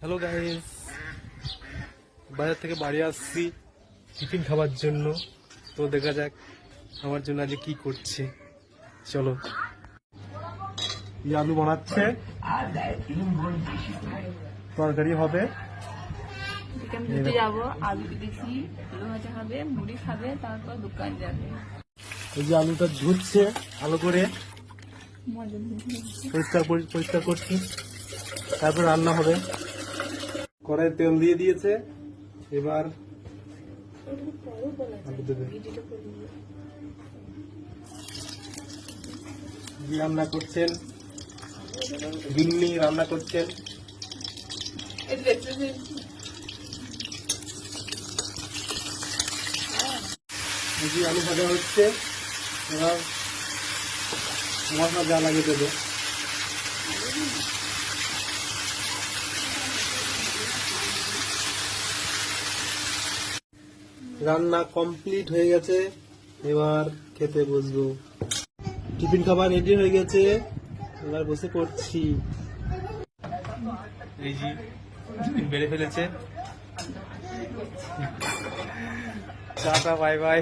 Hello guys, বাজার থেকে বাড়ি আসছি টিফিন খাবার জন্য। তো দেখা যাক আমার জন্য আজ কি করছে। চলো, আলু বানাচ্ছে, তরকারি হবে। যাবো আলু কেটেছি, আলু ভাজা হবে, মুড়ি খাবে, তারপর দোকান যাবে। এই যে আলুটা ধুচ্ছে ভালো করে, পরিষ্কার করছি, তারপর রান্না হবে। কড়াই তেল দিয়ে দিয়েছে, এবার আলু দেবে। রান্না করছেন, গিন্নি রান্না করছেন। আলু ভাজা হচ্ছে, এবার মশলা যা লাগে দেবে। রান্না কমপ্লিট হয়ে গেছে, এবার খেতে বসবো। টিফিন খাবার রেডি হয়ে গেছে, এবার বসে পড়ছি। এই যে টিফিন বেড়ে ফেলেছে। Tata, bye bye.